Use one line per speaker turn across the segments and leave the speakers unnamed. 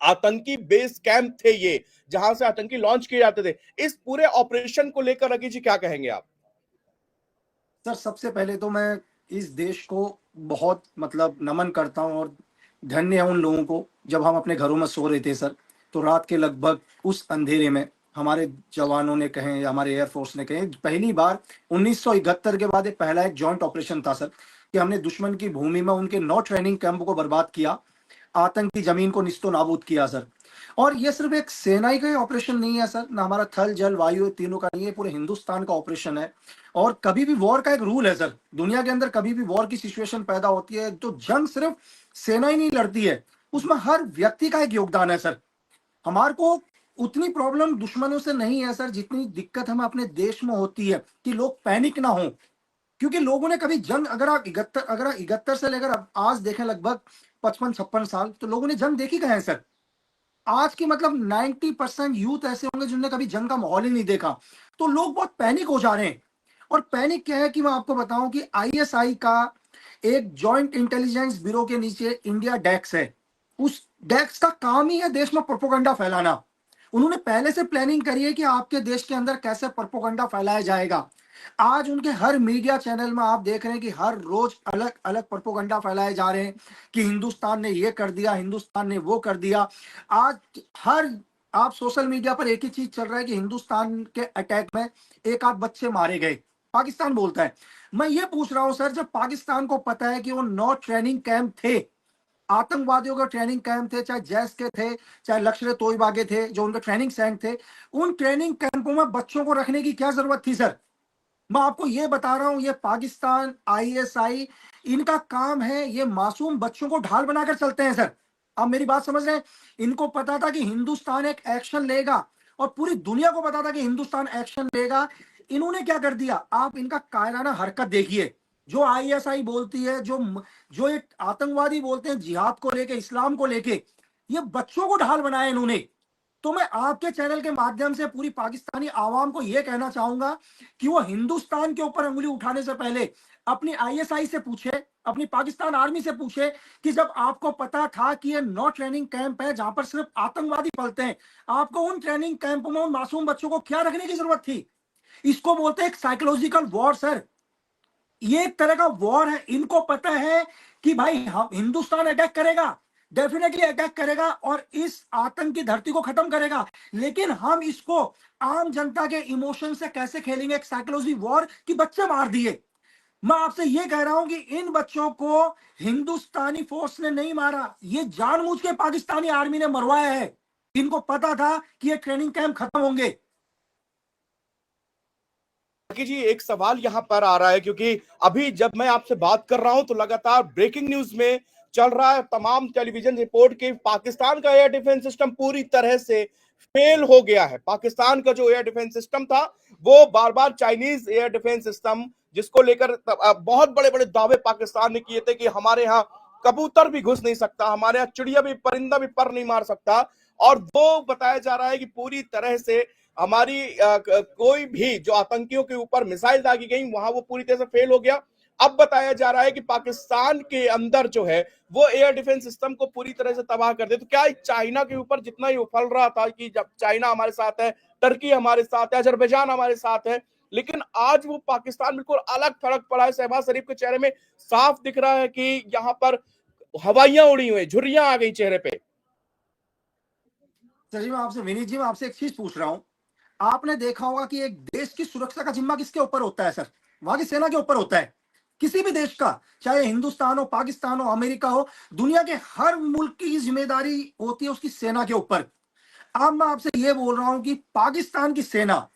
आतंकी base camp थे ये, जहां से आतंकी लॉन्च किए जाते थे। इस पूरे ऑपरेशन को लेकर रकी जी क्या कहेंगे आप?
सर सबसे पहले तो मैं इस देश को बहुत नमन करता हूं और धन्य है उन लोगों को। जब हम अपने घरों में सो रहे थे सर, तो रात के लगभग उस अंधेरे में हमारे जवानों ने कहें या हमारे एयरफोर्स ने कहें, पहली बार 1971 के बाद एक पहला एक जॉइंट ऑपरेशन था सर, कि हमने दुश्मन की भूमि में उनके 9 ट्रेनिंग कैंप को बर्बाद किया, आतंकी जमीन को निस्तो नाबूद किया सर। और ये सिर्फ एक सेना ही का ऑपरेशन नहीं है सर, ना हमारा थल जल वायु तीनों का नहीं है, पूरे हिंदुस्तान का ऑपरेशन है। और कभी भी वॉर का एक रूल है सर, दुनिया के अंदर कभी भी वॉर की सिचुएशन पैदा होती है तो जंग सिर्फ सेना ही नहीं लड़ती है, उसमें हर व्यक्ति का एक योगदान है सर। हमारे को उतनी प्रॉब्लम दुश्मनों से नहीं है सर, जितनी दिक्कत हमें अपने देश में होती है कि लोग पैनिक ना हो। क्योंकि लोगों ने कभी जंग, अगर आप 71 से लेकर आज देखें लगभग 55-56 साल, तो लोगों ने जंग देखी कहाँ है सर। आज की 90% यूथ ऐसे होंगे जिन्होंने कभी जंग का माहौल ही नहीं देखा। तो लोग बहुत पैनिक हो जा रहे हैं। और पैनिक क्या है कि मैं आपको बताऊं कि आईएसआई का एक जॉइंट इंटेलिजेंस ब्यूरो के नीचे इंडिया डेक्स है। उस डेक्स का काम ही है देश में प्रोपोगंडा फैलाना। उन्होंने पहले से प्लानिंग करी है कि आपके देश के अंदर कैसे प्रोपोगंडा फैलाया जाएगा। आज उनके हर मीडिया चैनल में आप देख रहे हैं कि हर रोज अलग अलग प्रोपोगंडा फैलाए जा रहे हैं कि हिंदुस्तान ने ये कर दिया, हिंदुस्तान ने वो कर दिया। आज हर आप सोशल मीडिया पर एक ही चीज चल रहा है कि हिंदुस्तान के अटैक में एक आध बच्चे मारे गए, पाकिस्तान बोलता है। मैं ये पूछ रहा हूं सर, जब पाकिस्तान को पता है कि वो 9 ट्रेनिंग कैंप थे, आतंकवादियों के ट्रेनिंग कैंप थे, चाहे जैश के थे, चाहे लश्कर तोयबा के थे, जो उनके ट्रेनिंग सेंटर थे, उन ट्रेनिंग कैंपों में बच्चों को रखने की क्या जरूरत थी सर। मैं आपको ये बता रहा हूं, ये पाकिस्तान आईएसआई इनका काम है, ये मासूम बच्चों को ढाल बनाकर चलते हैं सर। आप मेरी बात समझ रहे हैं। इनको पता था कि हिंदुस्तान एक एक्शन लेगा, और पूरी दुनिया को पता था कि हिंदुस्तान एक्शन लेगा। इन्होंने क्या कर दिया, आप इनका कायराना हरकत देखिए। जो आईएसआई बोलती है, जो जो एक आतंकवादी बोलते हैं जिहाद को लेके, इस्लाम को लेके, ये बच्चों को ढाल बनाया इन्होंने। तो मैं आपके चैनल के माध्यम से पूरी पाकिस्तानी आवाम को यह कहना चाहूंगा कि वो हिंदुस्तान के ऊपर अंगुली उठाने से पहले अपनी आईएसआई से पूछे, अपनी पाकिस्तान आर्मी से पूछे कि जब आपको पता था कि ये 9 ट्रेनिंग कैंप है जहां पर सिर्फ आतंकवादी पलते हैं, आपको उन ट्रेनिंग कैंप में उन मासूम बच्चों को क्या रखने की जरूरत थी। इसको बोलते हैं एक साइकोलॉजिकल वॉर सर। ये एक तरह का वॉर है। इनको पता है कि भाई हम हिंदुस्तान अटैक करेगा, डेफिनेटली अटैक करेगा और इस आतंक की धरती को खत्म करेगा, लेकिन हम इसको आम जनता के इमोशन से कैसे खेलेंगे, एक साइकोलॉजी वॉर कि बच्चे मार दिए। मैं आपसे ये कह रहा हूं कि इन बच्चों को हिंदुस्तानी फोर्स ने नहीं मारा, ये जानबूझ के पाकिस्तानी आर्मी ने मरवाया है। इनको पता था कि ये ट्रेनिंग कैंप खत्म होंगे।
जी एक सवाल यहां पर आ रहा है, क्योंकि अभी जब मैं आपसे बात कर रहा हूं तो लगातार ब्रेकिंग न्यूज में चल रहा है, तमाम टेलीविजन रिपोर्ट के पाकिस्तान का एयर डिफेंस सिस्टम पूरी तरह से फेल हो गया है। पाकिस्तान का जो एयर डिफेंस सिस्टम था वो बार बार चाइनीज एयर डिफेंस सिस्टम, जिसको लेकर बहुत बड़े बड़े दावे पाकिस्तान ने किए थे कि हमारे यहाँ कबूतर भी घुस नहीं सकता, हमारे यहाँ चिड़िया भी, परिंदा भी पर नहीं मार सकता, और वो बताया जा रहा है कि पूरी तरह से हमारी कोई भी जो आतंकियों के ऊपर मिसाइल दागी गई वहां वो पूरी तरह से फेल हो गया। अब बताया जा रहा है कि पाकिस्तान के अंदर जो है वो एयर डिफेंस सिस्टम को पूरी तरह से तबाह कर दे। तो क्या चाइना के ऊपर जितना ही उफल रहा था कि जब चाइना हमारे साथ है, टर्की हमारे साथ है, अजरबैजान हमारे साथ है, लेकिन आज वो पाकिस्तान बिल्कुल अलग थड़क पड़ा है। शहबाज शरीफ के चेहरे में साफ दिख रहा है कि यहाँ पर हवाइयां उड़ी हुई, झुर्रियां आ गई चेहरे पे।
सर जी, मैं आपसे विनीत जी, मैं आपसे एक चीज पूछ रहा हूं। आपने देखा होगा कि एक देश की सुरक्षा का जिम्मा किसके ऊपर होता है सर? वहां की सेना के ऊपर होता है। किसी भी देश का, चाहे हिंदुस्तान हो, पाकिस्तान हो, अमेरिका हो, दुनिया के हर मुल्क की जिम्मेदारी होती है उसकी सेना के ऊपर। अब मैं आपसे यह बोल रहा हूं कि पाकिस्तान की सेना,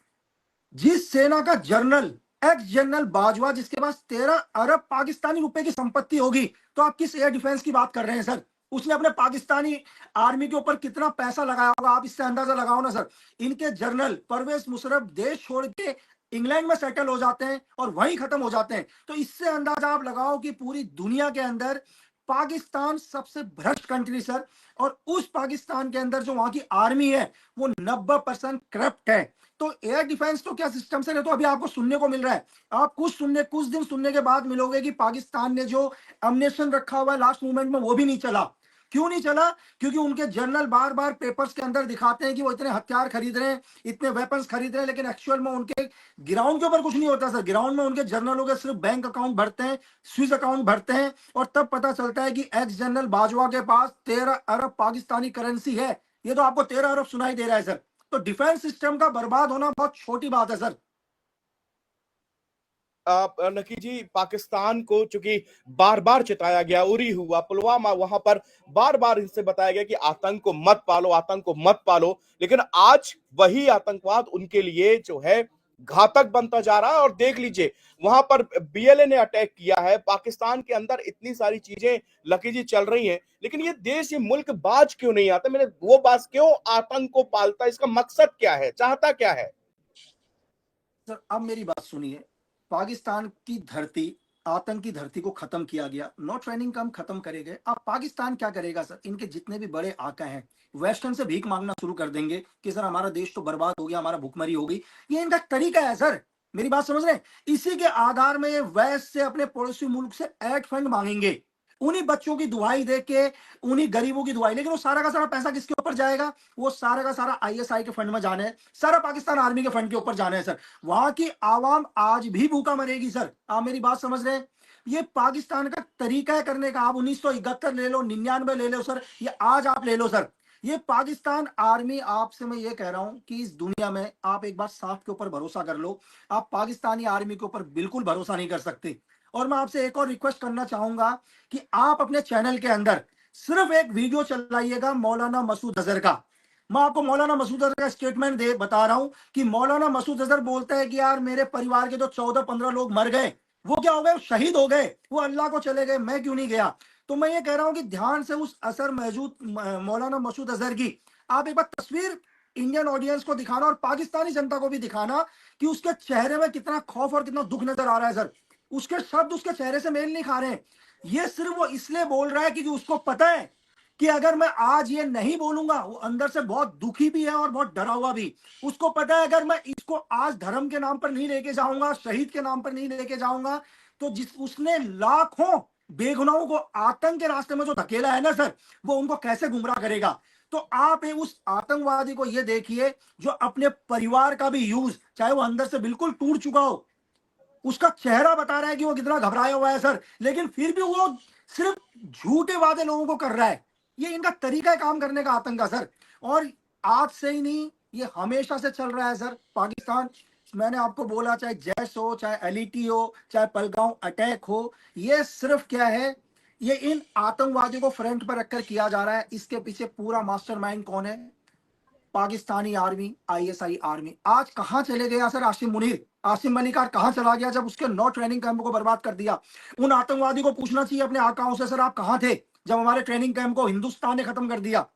जिस सेना का जनरल, एक्स जनरल बाजवा, जिसके पास 13 अरब पाकिस्तानी रुपए की संपत्ति होगी, तो आप किस एयर डिफेंस की बात कर रहे हैं सर? उसने अपने पाकिस्तानी आर्मी के ऊपर कितना पैसा लगाया होगा, आप इससे अंदाजा लगाओ ना सर। इनके जनरल परवेज मुशर्रफ देश छोड़ के इंग्लैंड में सेटल हो जाते हैं और वहीं खत्म हो जाते हैं। तो इससे अंदाजा आप लगाओ कि पूरी दुनिया के अंदर पाकिस्तान सबसे भ्रष्ट कंट्री सर। और उस पाकिस्तान के अंदर जो वहां की आर्मी है वो 90% करप्ट है। तो एयर डिफेंस तो क्या सिस्टम से, नहीं तो अभी आपको सुनने को मिल रहा है, आप कुछ दिन सुनने के बाद मिलोगे कि पाकिस्तान ने जो अमनेशन रखा हुआ है लास्ट मूवमेंट में वो भी नहीं चला। क्यों नहीं चला? क्योंकि उनके जनरल बार बार पेपर्स के अंदर दिखाते हैं कि वो इतने हथियार खरीद रहे हैं, इतने वेपन्स खरीद रहे हैं, लेकिन एक्चुअल में उनके ग्राउंड के ऊपर कुछ नहीं होता सर। ग्राउंड में उनके जनरलों के सिर्फ बैंक अकाउंट भरते हैं, स्विस अकाउंट भरते हैं, और तब पता चलता है कि एक्स जनरल बाजवा के पास 13 अरब पाकिस्तानी करेंसी है। ये तो आपको 13 अरब सुनाई दे रहा है सर। तो डिफेंस सिस्टम का बर्बाद होना बहुत छोटी बात है सर।
नकी जी, पाकिस्तान को चूंकि बार बार चिताया गया, उरी हुआ, पुलवामा, वहां पर बार बार इनसे बताया गया कि आतंक को मत पालो, आतंक को मत पालो, लेकिन आज वही आतंकवाद उनके लिए जो है घातक बनता जा रहा है। और देख लीजिए, वहां पर बीएलए ने अटैक किया है, पाकिस्तान के अंदर इतनी सारी चीजें लकी जी चल रही हैं, लेकिन ये देश, ये मुल्क बाज क्यों नहीं आता? मैंने वो बात, क्यों आतंक को पालता है? इसका मकसद क्या है, चाहता क्या है?
सर अब मेरी बात सुनिए, पाकिस्तान की धरती, आतंक की धरती को खत्म किया गया, नो ट्रेनिंग कैंप खत्म करे गए। अब पाकिस्तान क्या करेगा सर? इनके जितने भी बड़े आका हैं वेस्टर्न से भीख मांगना शुरू कर देंगे कि सर हमारा देश तो बर्बाद हो गया, हमारा भुखमरी हो गई। ये इनका तरीका है सर, मेरी बात समझ रहे हैं? इसी के आधार में ये वेस्ट से, अपने पड़ोसी मुल्क से एड फंड मांगेंगे, उन्हीं बच्चों की दुहाई दे के, उन्हीं गरीबों की दुहाई। लेकिन वो सारा का सारा पैसा किसके ऊपर जाएगा? वो सारा का सारा आईएसआई के फंड में जाना है, सारा पाकिस्तान आर्मी के फंड के ऊपर जाना है सर। वहां की आवाम आज भी भूखा मरेगी सर, आप मेरी बात समझ रहे हैं? ये पाकिस्तान का तरीका है करने का। आप 1971 ले लो, 99 ले लो सर, ये आज आप ले लो सर। ये पाकिस्तान आर्मी, आपसे मैं ये कह रहा हूं कि इस दुनिया में आप एक बार साफ के ऊपर भरोसा कर लो, आप पाकिस्तानी आर्मी के ऊपर बिल्कुल भरोसा नहीं कर सकते। और मैं आपसे एक और रिक्वेस्ट करना चाहूंगा कि आप अपने चैनल के अंदर सिर्फ एक वीडियो चलाइएगा मौलाना मसूद अजहर का। मैं आपको मौलाना मसूद अजहर का स्टेटमेंट दे बता रहा हूं कि मौलाना मसूद अजहर बोलता है कि यार मेरे परिवार के जो 14-15 लोग मर गए, वो क्या हो गए? शहीद हो गए, वो अल्लाह को चले गए, मैं क्यों नहीं गया? तो मैं ये कह रहा हूं कि ध्यान से उस असर मौजूद मौलाना मसूद अजहर की आप एक बार तस्वीर इंडियन ऑडियंस को दिखाना और पाकिस्तानी जनता को भी दिखाना कि उसके चेहरे में कितना खौफ और कितना दुख नजर आ रहा है सर। उसके शब्द उसके चेहरे से मेल नहीं खा रहे हैं। ये सिर्फ वो इसलिए बोल रहा है क्योंकि उसको पता है कि अगर मैं आज ये नहीं बोलूंगा, वो अंदर से बहुत दुखी भी है और बहुत डरा हुआ भी। उसको पता है अगर मैं इसको आज धर्म के नाम पर नहीं लेके जाऊंगा, शहीद के नाम पर नहीं लेके जाऊंगा, तो जिस उसने लाखों बेगुनाहों को आतंक के रास्ते में जो धकेला है ना सर, वो उनको कैसे गुमराह करेगा। तो आप उस आतंकवादी को ये देखिए जो अपने परिवार का भी यूज, चाहे वो अंदर से बिल्कुल टूट चुका हो, उसका चेहरा बता रहा है कि वो कितना घबराया हुआ है सर, लेकिन फिर भी वो सिर्फ झूठे वादे लोगों को कर रहा है। ये इनका तरीका है काम करने का, आतंक का सर। और आज से ही नहीं, ये हमेशा से चल रहा है सर। पाकिस्तान, मैंने आपको बोला, चाहे जैश हो, चाहे एलईटी हो, चाहे पहलगांव अटैक हो, ये सिर्फ क्या है, ये इन आतंकवादियों को फ्रंट पर रखकर किया जा रहा है। इसके पीछे पूरा मास्टरमाइंड कौन है? Pakistani army, ISI army. आज कहां चले गया सर आसिम मुनीर? आसिम मलिकार कहां चला गया जब उसके 9 ट्रेनिंग कैंप को बर्बाद कर दिया? उन आतंकवादी को पूछना चाहिए अपने आकाओं से, सर आप कहां थे जब हमारे ट्रेनिंग कैंप को हिंदुस्तान ने खत्म कर दिया?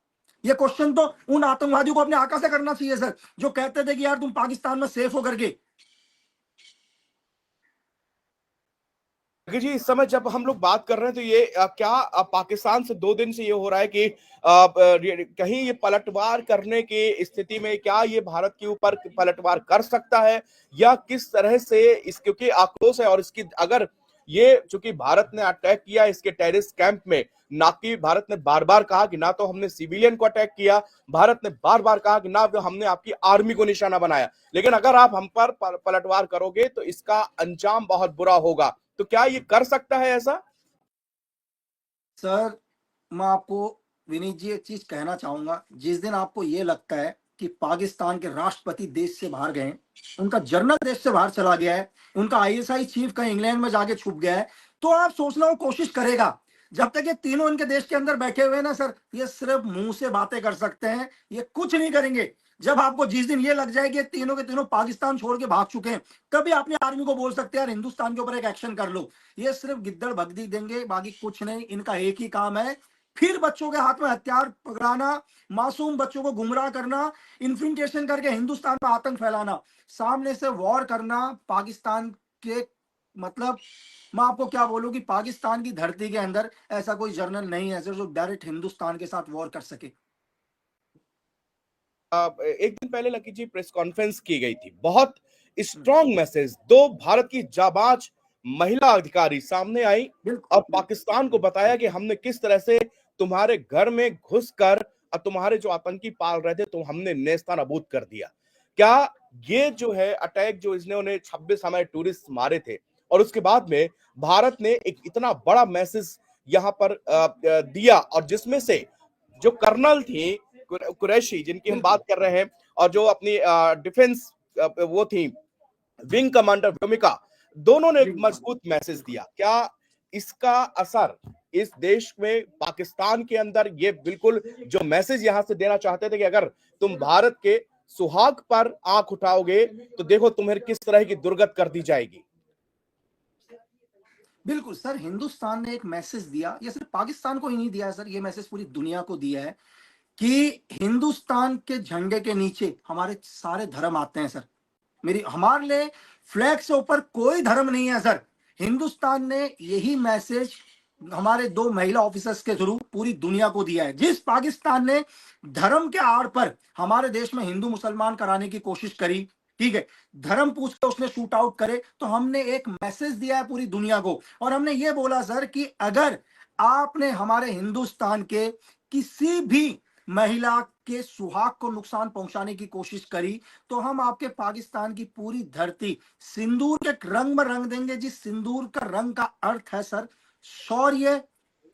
ये क्वेश्चन तो उन आतंकवादियों को अपने आका से करना चाहिए सर, जो कहते थे कि यार तुम पाकिस्तान में सेफ हो करके।
जी, इस समय जब हम लोग बात कर रहे हैं तो ये क्या पाकिस्तान से 2 दिन से ये हो रहा है कि कहीं ये पलटवार करने की स्थिति में, क्या ये भारत के ऊपर पलटवार कर सकता है, या किस तरह से इस, क्योंकि आक्रोश है, और इसकी अगर ये, चूंकि भारत ने अटैक किया इसके टेररिस्ट कैंप में, ना कि भारत ने बार बार कहा कि ना तो हमने सिविलियन को अटैक किया, भारत ने बार बार कहा कि ना हमने आपकी आर्मी को निशाना बनाया, लेकिन अगर आप हम पर पलटवार करोगे तो इसका अंजाम बहुत बुरा होगा। तो क्या ये कर सकता है ऐसा?
सर मैं आपको विनीत जी एक चीज कहना चाहूंगा, जिस दिन आपको ये लगता है कि पाकिस्तान के राष्ट्रपति देश से बाहर गए, उनका जनरल देश से बाहर चला गया है, उनका आईएसआई चीफ कहीं इंग्लैंड में जाके छुप गया है, तो आप सोचना वो कोशिश करेगा। जब तक ये तीनों इनके देश के अंदर बैठे हुए ना सर, ये सिर्फ मुंह से बातें कर सकते हैं, ये कुछ नहीं करेंगे। जब आपको जिस दिन ये लग जाए कि तीनों के तीनों पाकिस्तान छोड़ के भाग चुके हैं, तभी अपने आर्मी को बोल सकते हैं यार हिंदुस्तान के ऊपर एक एक्शन कर लो। ये सिर्फ गिद्दड़ भगदी देंगे, बाकी कुछ नहीं। इनका एक ही काम है, फिर बच्चों के हाथ में हथियार पकड़ाना, मासूम बच्चों को गुमराह करना, इन्फिल्ट्रेशन करके हिंदुस्तान में आतंक फैलाना, सामने से वॉर करना। पाकिस्तान के, मतलब मैं आपको क्या बोलूं कि पाकिस्तान की धरती के अंदर ऐसा कोई जर्नल नहीं है सर जो डायरेक्ट हिंदुस्तान के साथ वॉर कर सके।
एक दिन पहले लकी जी प्रेस कॉन्फ्रेंस की गई थी, बहुत स्ट्रॉन्ग मैसेज, 2 भारत की जाबाज महिला अधिकारी सामने आई
बिल्कुल
और पाकिस्तान को बताया कि हमने किस तरह से तुम्हारे घर में घुसकर और तुम्हारे जो आतंकी पाल रहे थे तो हमने नेस्तनाबूद कर दिया। क्या ये जो है अटैक जो इन्होंने 26 हमारे टूरिस्ट मारे थे और उसके बाद में भारत ने एक इतना बड़ा मैसेज यहां पर दिया, और जिसमें से जो कर्नल थी कुरैशी जिनकी हम बात कर रहे हैं, और जो अपनी डिफेंस वो थी विंग कमांडर भूमिका, दोनों ने एक मजबूत मैसेज दिया। क्या इसका असर इस देश में पाकिस्तान के अंदर, ये बिल्कुल जो मैसेज यहां से देना चाहते थे कि अगर तुम भारत के सुहाग पर आंख उठाओगे तो देखो तुम्हें किस तरह की दुर्गत कर दी जाएगी।
बिल्कुल सर, हिंदुस्तान ने एक मैसेज दिया, ये सिर्फ पाकिस्तान को ही नहीं दिया है सर, ये मैसेज पूरी दुनिया को दिया है कि हिंदुस्तान के झंडे के नीचे हमारे सारे धर्म आते हैं सर। हमारे लिए फ्लैग से ऊपर कोई धर्म नहीं है सर। हिंदुस्तान ने यही मैसेज हमारे 2 महिला ऑफिसर्स के थ्रू पूरी दुनिया को दिया है। जिस पाकिस्तान ने धर्म के आड़ पर हमारे देश में हिंदू मुसलमान कराने की कोशिश करी, ठीक है, धर्म पूछ के उसने शूट आउट करे, तो हमने एक मैसेज दिया है पूरी दुनिया को, और हमने ये बोला सर कि अगर आपने हमारे हिंदुस्तान के किसी भी महिला के सुहाग को नुकसान पहुंचाने की कोशिश करी तो हम आपके पाकिस्तान की पूरी धरती सिंदूर के रंग में रंग देंगे। जिस सिंदूर का रंग का अर्थ है सर शौर्य,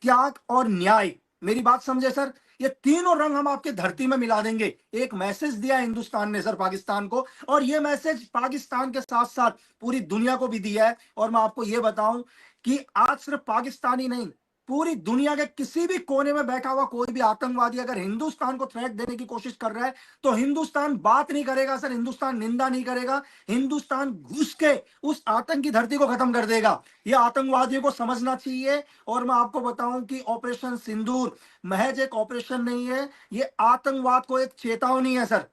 त्याग और न्याय। मेरी बात समझे सर, ये तीनों रंग हम आपके धरती में मिला देंगे। एक मैसेज दिया हिंदुस्तान ने सर पाकिस्तान को, और ये मैसेज पाकिस्तान के साथ साथ पूरी दुनिया को भी दिया है। और मैं आपको ये बताऊं कि आज सिर्फ पाकिस्तान ही नहीं, पूरी दुनिया के किसी भी कोने में बैठा हुआ कोई भी आतंकवादी अगर हिंदुस्तान को थ्रेट देने की कोशिश कर रहा है तो हिंदुस्तान बात नहीं करेगा सर, हिंदुस्तान निंदा नहीं करेगा, हिंदुस्तान घुस के उस आतंकी धरती को खत्म कर देगा। ये आतंकवादियों को समझना चाहिए। और मैं आपको बताऊं कि ऑपरेशन सिंदूर महज एक ऑपरेशन नहीं है, ये आतंकवाद को एक चेतावनी है सर।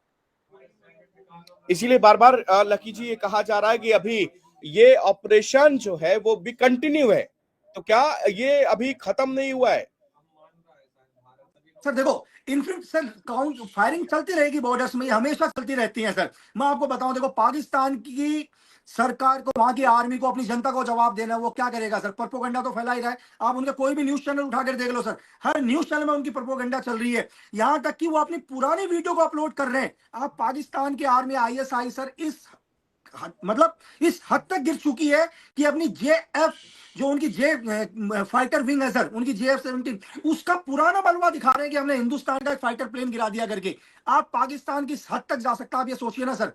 इसीलिए बार बार लकी जी ये कहा जा रहा है कि अभी ये ऑपरेशन जो है वो भी कंटिन्यू है, तो क्या ये अभी खत्म नहीं हुआ है?
सर देखो, इनफिनिट सर काउंट फायरिंग चलती रहेगी बॉर्डर्स में, हमेशा चलती रहती है सर। मैं आपको बताऊं, देखो पाकिस्तान की सरकार को, वहां की आर्मी को अपनी जनता को जवाब देना है। वो क्या करेगा सर? प्रोपोगंडा तो फैला ही रहा है। आप उनके कोई भी न्यूज चैनल उठाकर देख लो सर, हर न्यूज चैनल में उनकी प्रोपोगंडा चल रही है। यहां तक कि वो अपनी पुरानी वीडियो को अपलोड कर रहे हैं। आप पाकिस्तान की आर्मी ISI सर मतलब इस हद तक गिर चुकी है कि अपनी JF जो उनकी फाइटर विंग है सर, उनकी JF-17 उसका पुराना बलवा दिखा रहे हैं कि हमने हिंदुस्तान का एक फाइटर प्लेन गिरा दिया करके। आप पाकिस्तान की हद तक जा सकता है, आप ये सोचिए ना सर।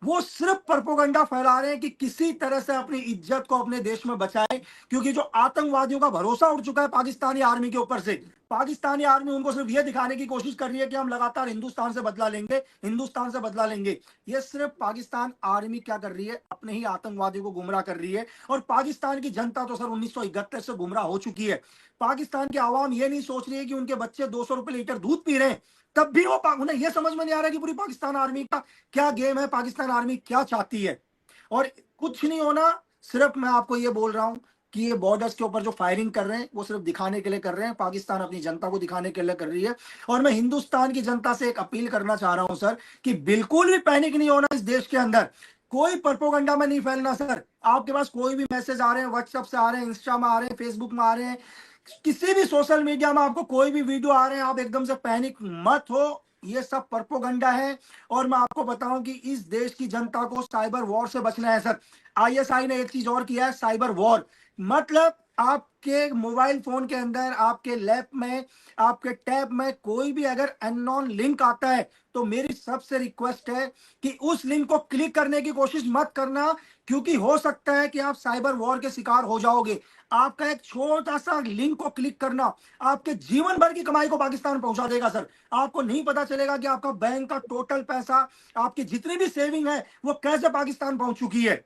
वो सिर्फ प्रोपोगंडा फैला रहे हैं कि किसी तरह से अपनी इज्जत को अपने देश में बचाए, क्योंकि जो आतंकवादियों का भरोसा उठ चुका है पाकिस्तानी आर्मी के ऊपर से, पाकिस्तानी आर्मी उनको सिर्फ ये दिखाने की कोशिश कर रही है कि हम लगातार हिंदुस्तान से बदला लेंगे, हिंदुस्तान से बदला लेंगे। ये सिर्फ पाकिस्तान आर्मी क्या कर रही है, अपने ही आतंकवादियों को गुमराह कर रही है। और पाकिस्तान की जनता तो सर 1971 से गुमराह हो चुकी है। पाकिस्तान की आवाम ये नहीं सोच रही है कि उनके बच्चे 200 रुपए लीटर दूध पी रहे हैं, तब भी वो उन्हें यह समझ में नहीं आ रहा कि पूरी पाकिस्तान आर्मी का क्या गेम है, पाकिस्तान आर्मी क्या चाहती है। और कुछ नहीं होना, सिर्फ मैं आपको ये बोल रहा हूं कि ये बॉर्डर्स के ऊपर जो फायरिंग कर रहे हैं वो सिर्फ दिखाने के लिए कर रहे हैं, पाकिस्तान अपनी जनता को दिखाने के लिए कर रही है। और मैं हिंदुस्तान की जनता से एक अपील करना चाह रहा हूं सर कि बिल्कुल भी पैनिक नहीं होना। इस देश के अंदर कोई प्रोपोगंडा में नहीं फैलना सर। आपके पास कोई भी मैसेज आ रहे हैं, व्हाट्सएप से आ रहे हैं, इंस्टा में आ रहे हैं, फेसबुक में आ रहे हैं, किसी भी सोशल मीडिया में आपको कोई भी वीडियो आ रहे हैं, आप एकदम से पैनिक मत हो, ये सब प्रोपोगंडा है। और मैं आपको बताऊं कि इस देश की जनता को साइबर वॉर से बचना है सर। ISI ने एक चीज और किया है, साइबर वॉर। मतलब आपके मोबाइल फोन के अंदर, आपके लैप में, आपके टैब में कोई भी अगर अननोन लिंक आता है तो मेरी सबसे रिक्वेस्ट है कि उस लिंक को क्लिक करने की कोशिश मत करना, क्योंकि हो सकता है कि आप साइबर वॉर के शिकार हो जाओगे। आपका एक छोटा सा लिंक को क्लिक करना आपके जीवन भर की कमाई को पाकिस्तान पहुंचा देगा सर। आपको नहीं पता चलेगा कि आपका बैंक का टोटल पैसा, आपकी जितनी भी सेविंग है वो कैसे पाकिस्तान पहुंच चुकी है।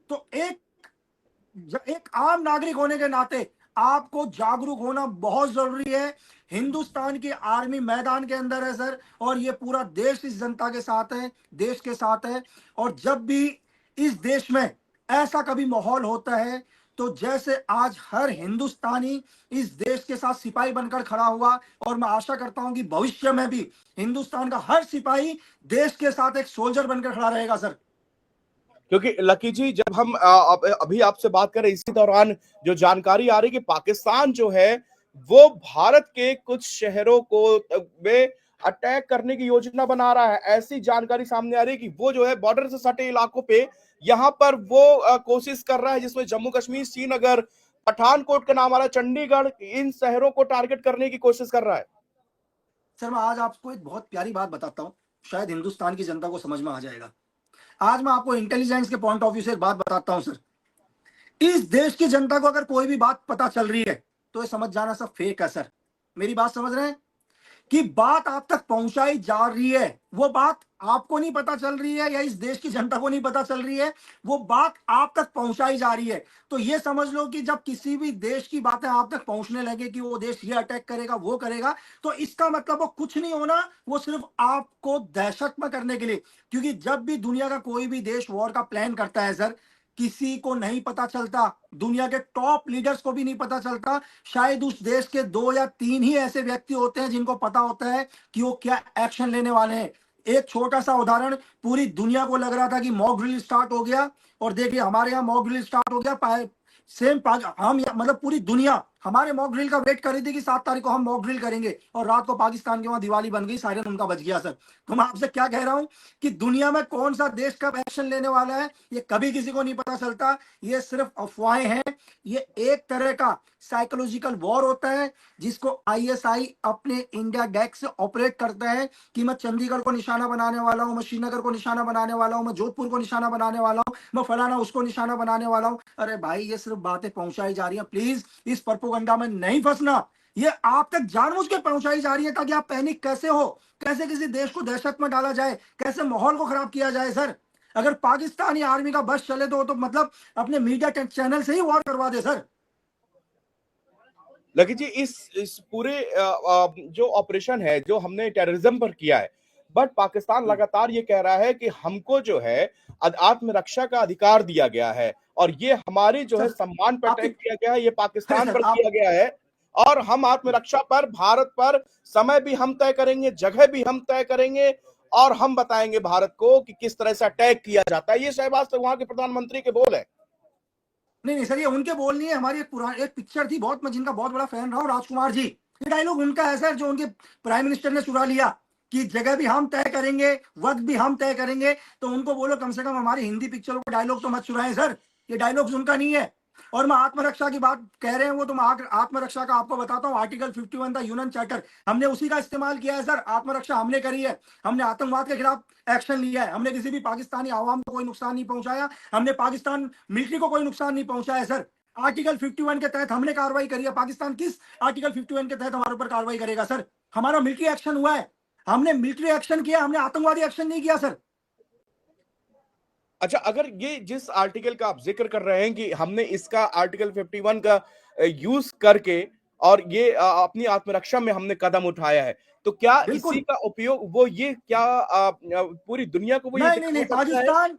तो एक आम नागरिक होने के नाते आपको जागरूक होना बहुत जरूरी है। हिंदुस्तान की आर्मी मैदान के अंदर है सर, और ये पूरा देश इस जनता के साथ है, देश के साथ है। और जब भी इस देश में ऐसा कभी माहौल होता है तो जैसे आज हर हिंदुस्तानी इस देश के साथ सिपाही बनकर खड़ा हुआ, और मैं आशा करता हूं कि भविष्य में भी हिंदुस्तान का हर सिपाही देश के साथ एक सोल्जर बनकर खड़ा रहेगा सर।
क्योंकि लकी जी, जब हम अभी आपसे बात करें इसी दौरान जो जानकारी आ रही है कि पाकिस्तान जो है वो भारत के कुछ शहरों को में अटैक करने की योजना बना रहा है। ऐसी जानकारी सामने आ रही है कि वो जो है बॉर्डर से सटे इलाकों पे यहां पर वो कोशिश कर रहा है, जिसमें जम्मू कश्मीर, श्रीनगर, पठानकोट का नाम आ रहा है, चंडीगढ़, इन शहरों को टारगेट करने की कोशिश कर रहा है।
सर मैं आज आपको एक बहुत प्यारी बात बताता हूँ, शायद हिंदुस्तान की जनता को समझ में आ जाएगा। आज मैं आपको इंटेलिजेंस के पॉइंट ऑफ व्यू से एक बात बताता हूँ सर। इस देश की जनता को अगर कोई भी बात पता चल रही है तो ये समझ जाना सब फेक है सर। मेरी बात समझ रहे हैं कि बात आप तक पहुंचाई जा रही है, वो बात आपको नहीं पता चल रही है या इस देश की जनता को नहीं पता चल रही है, वो बात आप तक पहुंचाई जा रही है। तो ये समझ लो कि जब किसी भी देश की बातें आप तक पहुंचने लगे कि वो देश ये अटैक करेगा, वो करेगा, तो इसका मतलब वो कुछ नहीं होना, वो सिर्फ आपको दहशत में करने के लिए। क्योंकि जब भी दुनिया का कोई भी देश वॉर का प्लान करता है सर, किसी को नहीं पता चलता, दुनिया के टॉप लीडर्स को भी नहीं पता चलता। शायद उस देश के 2 या 3 ही ऐसे व्यक्ति होते हैं जिनको पता होता है कि वो क्या एक्शन लेने वाले हैं। एक छोटा सा उदाहरण, पूरी दुनिया को लग रहा था कि मॉक ड्रिल स्टार्ट हो गया, और देखिए हमारे यहाँ मॉक ड्रिल स्टार्ट हो गया। हम मतलब पूरी दुनिया हमारे मॉक ड्रिल का वेट कर रही थी कि 7 तारीख को हम मॉक ड्रिल करेंगे, और रात को पाकिस्तान के वहां दिवाली बन गई, सायरन उनका बज गया सर। तो मैं आपसे क्या कह रहा हूं कि दुनिया में कौन सा देश कब एक्शन लेने वाला है ये कभी किसी को नहीं पता चलता। ये सिर्फ अफवाहें हैं। ये एक तरह का साइकोलॉजिकल वॉर होता है जिसको आईएसआई अपने इंडिया डेस्क से ऑपरेट करता है कि मैं चंडीगढ़ को निशाना बनाने वाला हूं, मैं श्रीनगर को निशाना बनाने वाला हूं, मैं जोधपुर को निशाना बनाने वाला हूं, मैं फलाना उसको निशाना बनाने वाला हूं। अरे भाई ये सिर्फ बातें पहुंचाई जा रही हैं, प्लीज इस प्रोपेगेंडा में नहीं फंसना। ये आप तक जानबूझ के पहुंचाई जा रही है ताकि आप पैनिक कैसे हो, कैसे किसी देश को दहशत में डाला जाए, कैसे माहौल को खराब किया जाए सर। अगर पाकिस्तानी आर्मी का बस चले तो मतलब अपने मीडिया चैनल से ही वॉर करवा दे सर।
लकी जी, इस पूरे जो ऑपरेशन है जो हमने टेररिज्म पर किया है, बट पाकिस्तान लगातार ये कह रहा है कि हमको जो है आत्मरक्षा का अधिकार दिया गया है, और ये हमारी जो है
सर
सम्मान पर
आपकी
अटैक किया गया है, ये
है
पाकिस्तान
सर
पर
आप
किया गया है। और हम आत्मरक्षा पर, भारत पर समय भी हम तय करेंगे, जगह भी हम तय करेंगे, और हम बताएंगे भारत को कि किस तरह से अटैक किया जाता है। ये शहबाज से वहां के प्रधानमंत्री के बोल है।
नहीं नहीं सर, ये उनके बोल नहीं है। हमारी एक पुरानी एक पिक्चर थी बहुत, मैं जिनका बहुत बड़ा फैन रहा हूँ, राजकुमार जी। ये डायलॉग उनका है सर, जो उनके प्राइम मिनिस्टर ने चुरा लिया कि जगह भी हम तय करेंगे, वक्त भी हम तय करेंगे। तो उनको बोलो कम से कम हमारी हिंदी पिक्चरों का डायलॉग तो मत चुराएं सर, ये डायलॉग्स उनका नहीं है। और मैं आत्मरक्षा की बात कह रहे हैं वो, तो मैं आत्मरक्षा का आपको बताता हूँ। आर्टिकल 51 द यूएन चार्टर, हमने उसी का इस्तेमाल किया है सर। आत्मरक्षा हमने करी है, हमने आतंकवाद के खिलाफ एक्शन लिया है, हमने किसी भी पाकिस्तानी आवाम को कोई नुकसान नहीं पहुंचाया, हमने पाकिस्तान मिलिट्री को कोई नुकसान नहीं पहुंचाया सर। आर्टिकल 51 के तहत हमने कार्रवाई करी है। पाकिस्तान किस आर्टिकल 51 के तहत हमारे ऊपर कार्रवाई करेगा सर? हमारा मिलिट्री एक्शन हुआ है, हमने मिलिट्री एक्शन किया, हमने आतंकवादी एक्शन नहीं किया सर।
अच्छा, अगर ये जिस आर्टिकल का आप जिक्र कर रहे हैं कि हमने इसका आर्टिकल 51 का यूज करके और ये अपनी आत्मरक्षा में हमने कदम उठाया है, तो क्या इसी
बिल्कुल
का उपयोग वो ये क्या पूरी दुनिया को वो ये
नहीं नहीं
दिखा
नहीं,
सकता है?
पाकिस्तान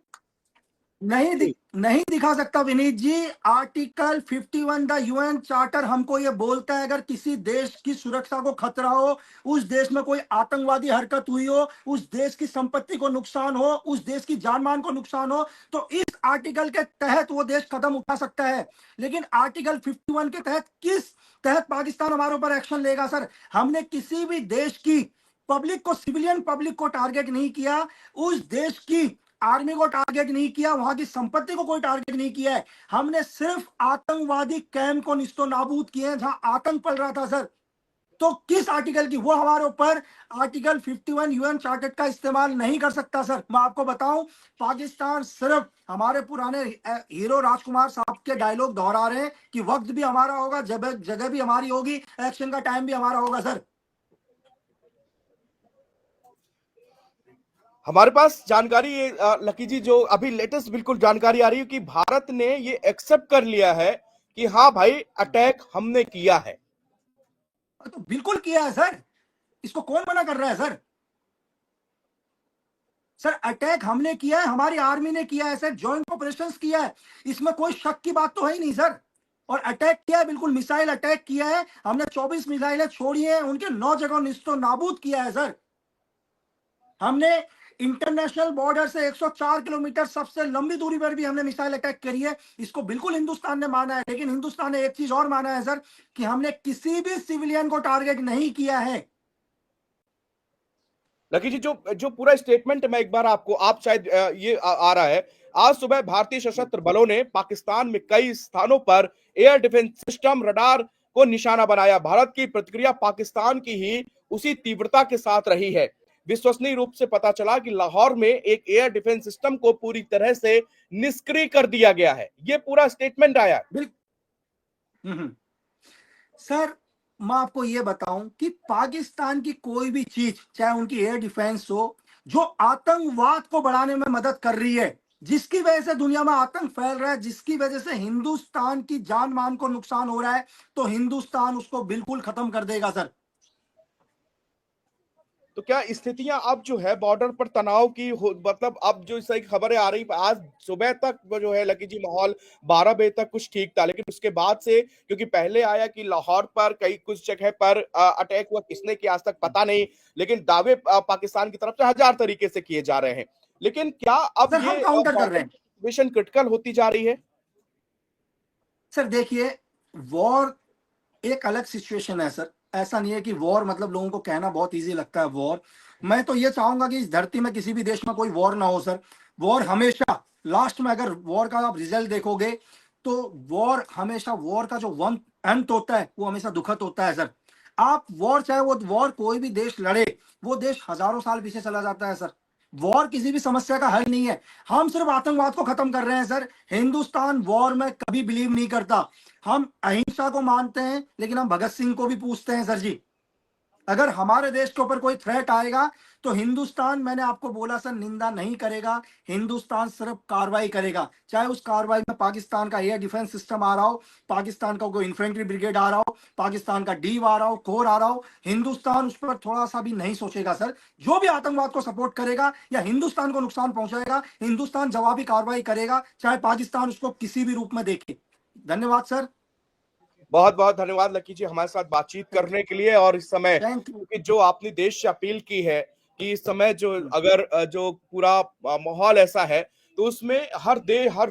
जी।
नहीं दिखा सकता विनीत जी। आर्टिकल 51 द यूएन चार्टर हमको ये बोलता है, अगर किसी देश की सुरक्षा को खतरा हो, उस देश में कोई आतंकवादी हरकत हुई हो, उस देश की संपत्ति को नुकसान हो, उस देश की जान मान को नुकसान हो, तो इस आर्टिकल के तहत वो देश कदम उठा सकता है। लेकिन आर्टिकल 51 के तहत किस तहत पाकिस्तान हमारे ऊपर एक्शन लेगा सर? हमने किसी भी देश की पब्लिक को, सिविलियन पब्लिक को टारगेट नहीं किया, उस देश की आर्मी को टारगेट नहीं किया, वहां की संपत्ति को कोई टारगेट नहीं किया है। हमने सिर्फ आतंकवादी कैंप को निस्तो नाबूद किए हैं जहां आतंक पल रहा था सर। तो किस आर्टिकल की, वो हमारे ऊपर आर्टिकल 51 यूएन चार्टर का इस्तेमाल नहीं कर सकता सर। मैं आपको बताऊं, पाकिस्तान सिर्फ हमारे पुराने हीरो राजकुमार साहब के डायलॉग दोहरा रहे हैं कि वक्त भी हमारा होगा, जगह भी हमारी होगी, एक्शन का टाइम भी हमारा होगा सर।
हमारे पास जानकारी लकी जी, जो अभी लेटेस्ट बिल्कुल जानकारी आ रही है कि भारत ने ये एक्सेप्ट कर लिया है कि हाँ भाई, अटैक हमने किया है।
तो बिल्कुल किया है सर, इसको कौन मना कर रहा है सर? सर अटैक हमने किया है, हमारी आर्मी ने किया है सर, जॉइंट ऑपरेशंस किया है, इसमें कोई शक की बात तो है ही नहीं सर। और अटैक किया है, बिल्कुल मिसाइल अटैक किया है हमने, 24 मिसाइलें छोड़ी हैं, उनके 9 जगहों निस्तो नाबूद किया है सर। हमने इंटरनेशनल बॉर्डर से 104 किलोमीटर सबसे लंबी दूरी पर भी हमने मिसाइल अटैक करी है। इसको बिल्कुल हिंदुस्तान ने माना है, लेकिन हिंदुस्तान ने एक चीज और माना है सर, कि हमने किसी भी सिविलियन को टारगेट नहीं किया है।
लकी जी, जो जो पूरा स्टेटमेंट मैं एक बार आपको, आप शायद ये आ रहा है, आज सुबह भारतीय सशस्त्र बलों ने पाकिस्तान में कई स्थानों पर एयर डिफेंस सिस्टम रडार को निशाना बनाया। भारत की प्रतिक्रिया पाकिस्तान की ही उसी तीव्रता के साथ रही है। विश्वसनीय रूप से पता चला कि लाहौर में एक एयर डिफेंस सिस्टम को पूरी तरह से निष्क्रिय कर दिया गया है। ये पूरा स्टेटमेंट आया।
बिल्कुल सर, मैं आपको ये बताऊं कि पाकिस्तान की कोई भी चीज, चाहे उनकी एयर डिफेंस हो, जो आतंकवाद को बढ़ाने में मदद कर रही है, जिसकी वजह से दुनिया में आतंक फैल रहा है, जिसकी वजह से हिंदुस्तान की जान मान को नुकसान हो रहा है, तो हिंदुस्तान उसको बिल्कुल खत्म कर देगा सर।
तो क्या स्थितियां अब जो है बॉर्डर पर तनाव की मतलब अब जो सही खबरें आ रही, आज सुबह तक वो जो है लकी जी माहौल 12 बजे तक कुछ ठीक था, लेकिन उसके बाद से, क्योंकि पहले आया कि लाहौर पर कई कुछ जगह पर अटैक हुआ, किसने किया आज तक पता नहीं, लेकिन दावे पाकिस्तान की तरफ से हजार तरीके से किए जा रहे हैं। लेकिन क्या अब
सर
ये
हम काउंटर कर रहे हैं
सिचुएशन क्रिटिकल होती जा रही है?
सर। देखिए, वॉर एक अलग सिचुएशन है सर। ऐसा नहीं है कि वॉर मतलब, लोगों को कहना बहुत इजी लगता है वॉर। मैं तो ये चाहूंगा कि इस धरती में किसी भी देश में कोई वॉर ना हो सर। वॉर हमेशा लास्ट में, अगर वॉर का आप रिजल्ट देखोगे, तो वॉर हमेशा, वॉर का जो वन अंत होता है वो हमेशा दुखद होता है सर। आप वॉर, चाहे वो वॉर कोई भी देश लड़े, वो देश हजारों साल पीछे चला जाता है सर। वॉर किसी भी समस्या का हल नहीं है। हम सिर्फ आतंकवाद को खत्म कर रहे हैं सर। हिंदुस्तान वॉर में कभी बिलीव नहीं करता। हम अहिंसा को मानते हैं, लेकिन हम भगत सिंह को भी पूछते हैं सर जी। अगर हमारे देश के ऊपर कोई थ्रेट आएगा, तो हिंदुस्तान, मैंने आपको बोला सर, निंदा नहीं करेगा। हिंदुस्तान सिर्फ कार्रवाई करेगा। चाहे उस कार्रवाई में पाकिस्तान का एयर डिफेंस सिस्टम आ रहा हो, पाकिस्तान का कोई इन्फेंट्री ब्रिगेड आ रहा हो, पाकिस्तान का डीव आ रहा हो, कोर आ रहा हो, हिंदुस्तान उस पर थोड़ा सा भी नहीं सोचेगा सर। जो भी आतंकवाद को सपोर्ट करेगा या हिंदुस्तान को नुकसान पहुंचाएगा, हिंदुस्तान जवाबी कार्रवाई करेगा, चाहे पाकिस्तान उसको किसी भी रूप में देखे। धन्यवाद सर।
बहुत बहुत धन्यवाद लकी जी हमारे साथ बातचीत करने के लिए। और इस समय,
थैंक यू।
क्योंकि जो आपने देश से अपील की है कि इस समय जो अगर जो पूरा माहौल ऐसा है, तो उसमें हर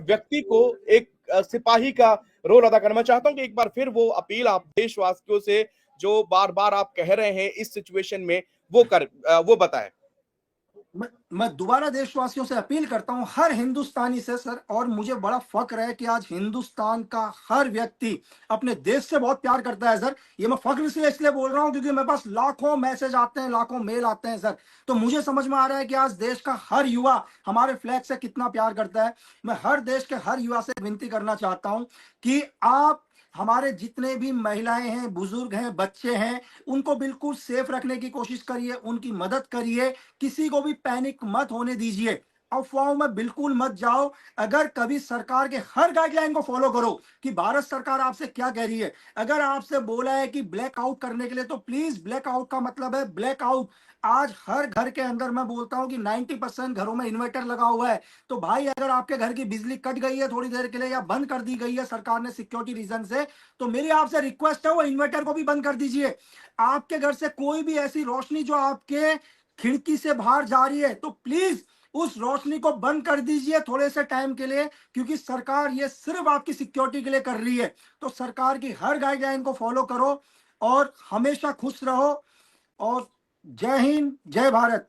व्यक्ति को एक सिपाही का रोल अदा करना। मैं चाहता हूं कि एक बार फिर वो अपील आप देशवासियों से, जो बार बार आप कह रहे हैं इस सिचुएशन में, वो बताएं।
मैं दोबारा देशवासियों से अपील करता हूं, हर हिंदुस्तानी से सर। और मुझे बड़ा फक्र है कि आज हिंदुस्तान का हर व्यक्ति अपने देश से बहुत प्यार करता है सर। ये मैं फक्र से इसलिए बोल रहा हूं क्योंकि मेरे पास लाखों मैसेज आते हैं, लाखों मेल आते हैं सर। तो मुझे समझ में आ रहा है कि आज देश का हर युवा हमारे फ्लैग से कितना प्यार करता है। मैं हर देश के हर युवा से विनती करना चाहता हूं कि आप हमारे जितने भी महिलाएं हैं, बुजुर्ग हैं, बच्चे हैं, उनको बिल्कुल सेफ रखने की कोशिश करिए, उनकी मदद करिए। किसी को भी पैनिक मत होने दीजिए, अफवाहों में बिल्कुल मत जाओ। अगर कभी सरकार के हर गाइडलाइन को फॉलो करो कि भारत सरकार आपसे क्या कह रही है। अगर आपसे बोला है कि ब्लैकआउट करने के लिए, तो प्लीज, ब्लैकआउट का मतलब है ब्लैकआउट। आज हर घर के अंदर, मैं बोलता हूं कि 90% घरों में इन्वर्टर लगा हुआ है। तो भाई, अगर आपके घर की बिजली कट गई है थोड़ी देर के लिए, या बंद कर दी गई है सरकार ने सिक्योरिटी रीजन से, तो मेरी आपसे रिक्वेस्ट है, वो इन्वर्टर को भी बंद कर दीजिए। आपके घर से कोई भी ऐसी रोशनी जो आपके खिड़की से बाहर जा रही है, तो प्लीज उस रोशनी को बंद कर दीजिए थोड़े से टाइम के लिए, क्योंकि सरकार ये सिर्फ आपकी सिक्योरिटी के लिए कर रही है। तो सरकार की हर गाइडलाइन को फॉलो करो और हमेशा खुश रहो। और जय हिंद, जय भारत।